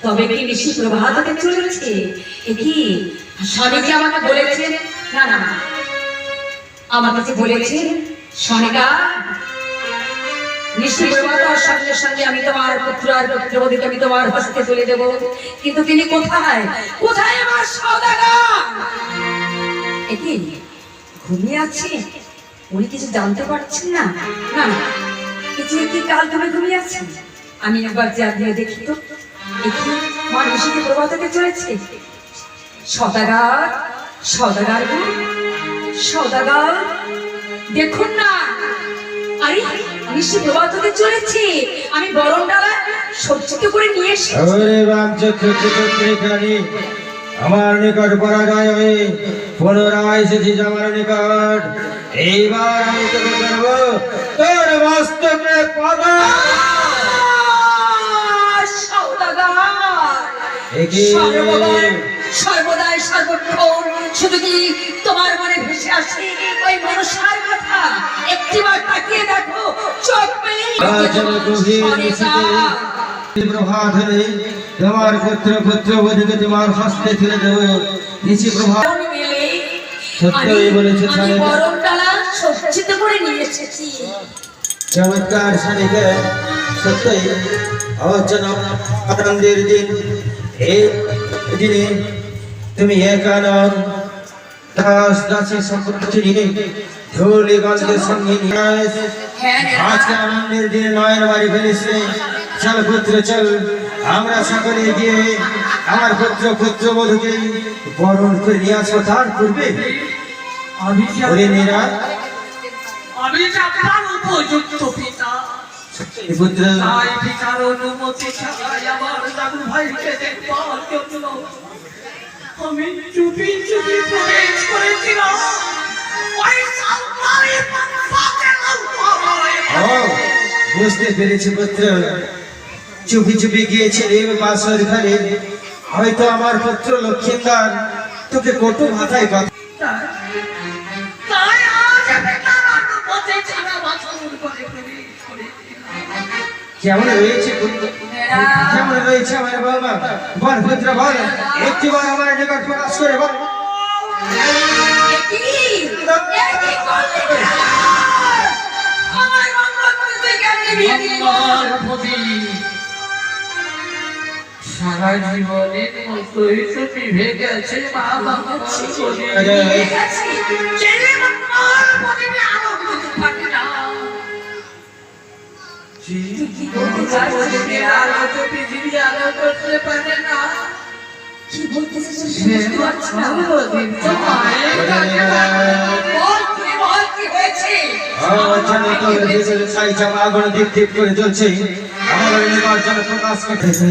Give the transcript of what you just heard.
তবে কি নিশি প্রভাত হতে চলেছে? কি স্বামীজি আমাকে বলেছেন, না না আমার কাছে বলেছেন, স্বামীকা নিশি প্রভাত হওয়ার সঙ্গে সঙ্গে আমি তোমার পুত্র আর পুত্রবধূকে আমি তোমার হস্তে তুলে দেব। কিন্তু তিনি কোথায়? কোথায় আমার সওদাগর? কি ঘুমিয়ে আছে? উনি কিছু জানতে পারছেন না? না কিছু কি কাল তুমি ঘুমিয়ে আছেন? আমি একবার যা দিয়ে দেখি তো, দেখি মা নিশিতে প্রভাত হতে চলেছে। সওদাগর, সওদাগর গো, সওদাগর দেখুন না, আরে নিশি প্রভাত হতে চলেছে। আমি বরণ ডালা সজ্জিত করে নিয়ে এসেছি। আমার নিকট পরাজয় হয়ে পুনরায় এসেছিস আমার নিকট। এইবার আমি তোকে করবো তোর মস্তকে পাদা। সর্বদাই সর্বক্ষণ শুধু কি তোমার মনে ভেসে আসে ওই মনসার কথা? একটিবার তাকিয়ে দেখো, চোখ পেলে প্রভাত হলে তোমার পুত্র পুত্রবধূকে তোমার হস্তে তুলে দেবো। নিশি প্রভাত সত্যই বলেছে, সজ্জিত করে নিয়ে এসেছি। চমৎকার শালিকা, সত্যই অচেনা আনন্দের দিন। এই দিনে তুমি একানন দাস দাসী সম্পত্তি নিয়ে ধুলি গন্ধের সঙ্গে নিয়ে আজকে আনন্দের দিনে নয়ন বাড়ি ফেলেছে। চল পুত্র চল, আমরা সকলে গিয়ে আমার পুত্র পুত্রবধূকে বরণ করে নিয়ে আসবো। তার পূর্বে আমি উপযুক্ত পিতা, পুত্র তাই পিতার অনুমতি ছাড়াই আমার দাদু ভাইকে দেখবার জন্য আমি চুপি চুপি প্রবেশ করেছিলাম। বুঝতে পেরেছি পুত্র, চুপি চুপি গিয়েছিলি বাসর ঘরে। হয়তো আমার পুত্র লক্ষ্মীন্দর তোকে কটু মাথায় কথা কেমন রয়েছে কেমন রয়েছে আমার বাবা? বল পুত্র বল, একটিবার আমার নিকট প্রকাশ করে বল। সারা জীবনের মতোই তো নিভে গেছে প্রকাশ করতেছে।